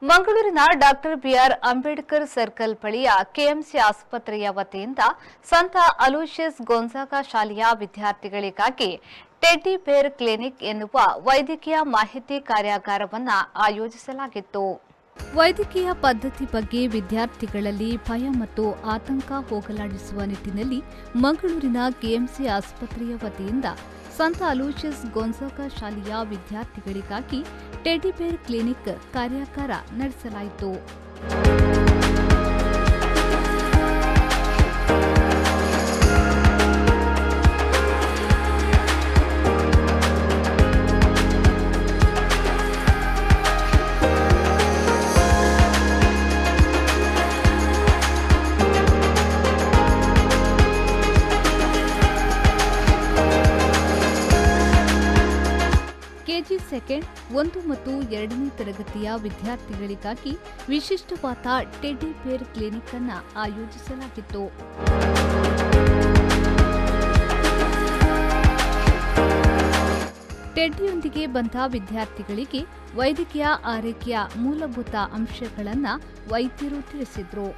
ಮಂಗಳೂರಿನ doctor B R Ambedkar circle ಬಳಿಯ KMC ಆಸ್ಪತ್ರೆಯ ವತಿಯಿಂದ ಸಂತ ಅಲೋಷಿಯಸ್ ಗೊಂಜಾಗ ಶಾಲೆಯ ವಿದ್ಯಾರ್ಥಿಗಳಿಗಾಗಿ ಟೆಡ್ಡಿ ಬೇರ್ ಕ್ಲಿನಿಕ್ ಎನ್ನುವ ವೈದ್ಯಕೀಯ ಮಾಹಿತಿ ಕಾರ್ಯಾಗಾರವನ್ನು ಆಯೋಜಿಸಲಾಗಿತ್ತು. ವೈದ್ಯಕೀಯ ಪದ್ಧತಿ ಬಗ್ಗೆ ವಿದ್ಯಾರ್ಥಿಗಳಲ್ಲಿ ಭಯ ಮತ್ತು ಆತಂಕ ಹೋಗಲಾಡಿಸುವ ನಿಟ್ಟಿನಲ್ಲಿ ಮಂಗಳೂರಿನ ಕೆಎಂಸಿ ಆಸ್ಪತ್ರೆಯ ವತಿಯಿಂದ ಸಂತ ಅಲೋಷಿಯಸ್ ಗೊಂಜಾಗ ಶಾಲೆಯ ವಿದ್ಯಾರ್ಥಿಗಳಿಗಾಗಿ ಟೆಡ್ಡಿ ಬೇರ್ ಕ್ಲಿನಿಕ್ ಕಾರ್ಯಾಗಾರ ನಡೆಸಲಾಯಿತು. ಕೆಜಿ ಸೆಕೆಂಡ್ 1 ಮತ್ತು 2ನೇ ತರಗತಿಯ ವಿದ್ಯಾರ್ಥಿಗಳಿಗಾಗಿ ವಿಶಿಷ್ಟವಾದ ಟೆಡ್ಡಿ ಬೇರ್ ಕ್ಲಿನಿಕ್ ಅನ್ನು ಆಯೋಜಿಸಲಾಗಿತ್ತು. ಟೆಡ್ಡಿಯೊಂದಿಗೆ ಬಂದ ವಿದ್ಯಾರ್ಥಿಗಳಿಗೆ ವೈದ್ಯಕೀಯ ಆರೈಕೆಯ ಮೂಲಭೂತ ಅಂಶಗಳನ್ನು ವೈದ್ಯರು ತಿಳಿಸಿದರು.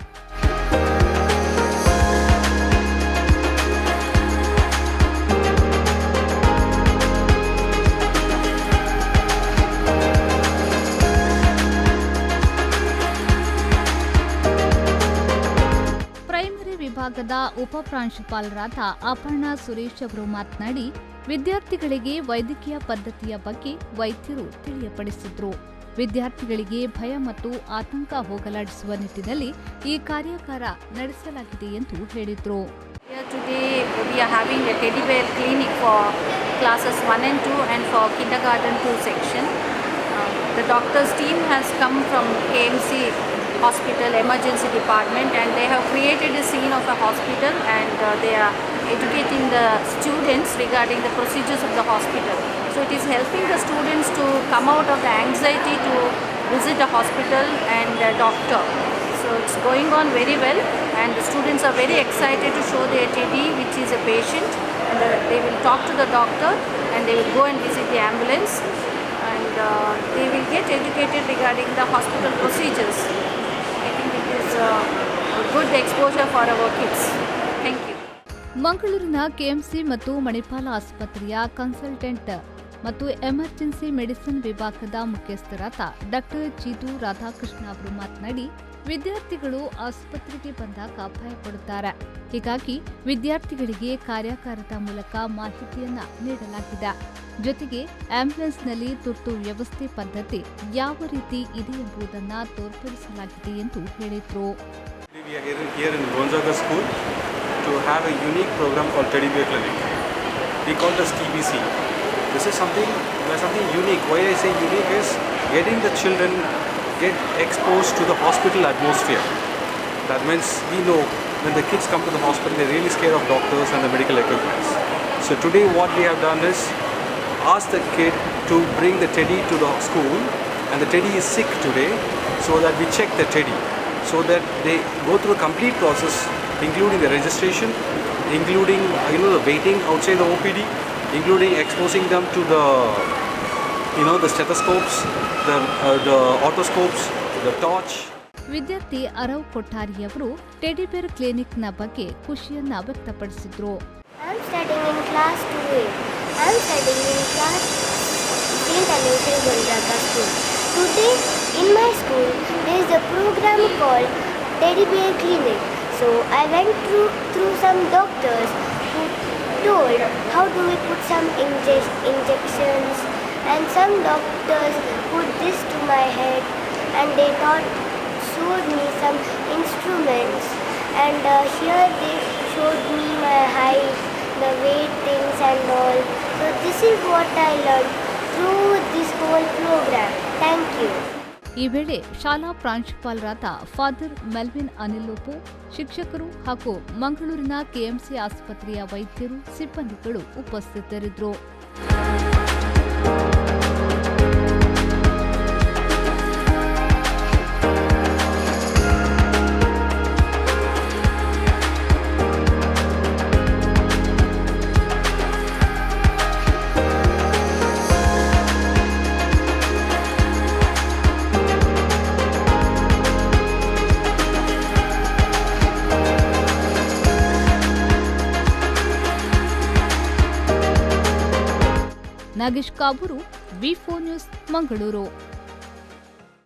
ವಿಭಾಗದ ಉಪ ಪ್ರಾಂಶುಪಾಲರಾದ ಅಪರ್ಣಾ ಸುರೇಶ್ ಅವರು ಮಾತನಾಡಿ, ವಿದ್ಯಾರ್ಥಿಗಳಿಗೆ ವೈದ್ಯಕೀಯ ಪದ್ಧತಿಯ ಬಗ್ಗೆ ವೈದ್ಯರು ತಿಳಿಯಪಡಿಸಿದ್ರು. ವಿದ್ಯಾರ್ಥಿಗಳಿಗೆ ಭಯ ಮತ್ತು ಆತಂಕ ಹೋಗಲಾಡಿಸುವ ನಿಟ್ಟಿನಲ್ಲಿ ಈ ಕಾರ್ಯಾಗಾರ ನಡೆಸಲಾಗಿದೆ ಎಂದು ಹೇಳಿದರು. Today we are having a teddy bear clinic for classes 1 and 2 and for kindergarten 2 section. The doctor's team has come from KMC Hospital Emergency Department and they have created a scene of a hospital and they are educating the students regarding the procedures of the hospital. So it is helping the students to come out of the anxiety to visit a hospital and a doctor. So it's going on very well and the students are very excited to show their teddy which is a patient and they will talk to the doctor and they will go and visit the ambulance and they will get educated regarding the hospital procedures. Good exposure for our kids. Thank you. ಮಂಗಳೂರಿನ KMC ಮತ್ತು ಮಣಿಪಾಲ ಆಸ್ಪತ್ರೆಯ consultant ಮತ್ತು emergency medicine ವಿಭಾಗದ ಮುಖ್ಯಸ್ಥರಾದ doctor Chidu Radhakrishna ಅವರು ಮಾತನಾಡಿ, ವಿದ್ಯಾರ್ಥಿಗಳು ಆಸ್ಪತ್ರೆಗೆ ಬಂದಾಗ ಭಯಪಡುತ್ತಾರೆ. ಹೀಗಾಗಿ ವಿದ್ಯಾರ್ಥಿಗಳಿಗೆ ಕಾರ್ಯಾಗಾರದ ಮೂಲಕ ಮಾಹಿತಿಯನ್ನ ನೀಡಲಾಗಿದೆ. ಜೊತೆಗೆ ಆಂಬ್ಯುಲೆನ್ಸ್ನಲ್ಲಿ ತುರ್ತು ವ್ಯವಸ್ಥೆ ಪದ್ಧತಿ ಯಾವ ರೀತಿ ಇದೆ ಎಂಬುದನ್ನು ತೋರ್ಪಡಿಸಲಾಗಿದೆ ಎಂದು ಹೇಳಿದರು. We are here in Gonzaga School to have a unique program called Teddy Bear Clinic. We call this TBC. This is something unique. Why I say unique is getting the children get exposed to the hospital atmosphere. That means we know when the kids come to the hospital, they're really scared of doctors and the medical equipment. So today what we have done is ask the kid to bring the teddy to the school and the teddy is sick today, so that we check the teddy, so that they go through a complete process including the registration, including the waiting outside the OPD, including exposing them to the the stethoscopes, the otoscopes, the torch. ವಿದ್ಯಾರ್ಥಿ ಅರವ್ ಕೊಠಾರಿ ಅವರು teddy ಬೇರ್ ಕ್ಲಿನಿಕ್ನ ಬಗ್ಗೆ ಖುಷಿಯನ್ನ ವ್ಯಕ್ತಪಡಿಸಿದರು. I'm studying in class 2A. I'm studying in class St. Aloysius Gonzaga School. Today in my school there is a program called Teddy Bear Clinic. So I went through some doctors who told how do we put some injections, and some doctors put this to my head and they showed me some instruments and here they showed me my height, the weight things and all. So this is what I learned through this whole program. Thank you. ಈ ವೇಳೆ ಶಾಲಾ ಪ್ರಾಂಶುಪಾಲರಾದ father Melvin ಅನಿಲೋಪು, ಶಿಕ್ಷಕರು ಹಾಗೂ ಮಂಗಳೂರಿನ KMC ಆಸ್ಪತ್ರೆಯ ವೈದ್ಯರು, ಸಿಬ್ಬಂದಿಗಳು ಉಪಸ್ಥಿತರಿದ್ದರು. ನಾಗೇಶ್ ಕಾಬೂರು, ವಿ4 ನ್ಯೂಸ್, ಮಂಗಳೂರು.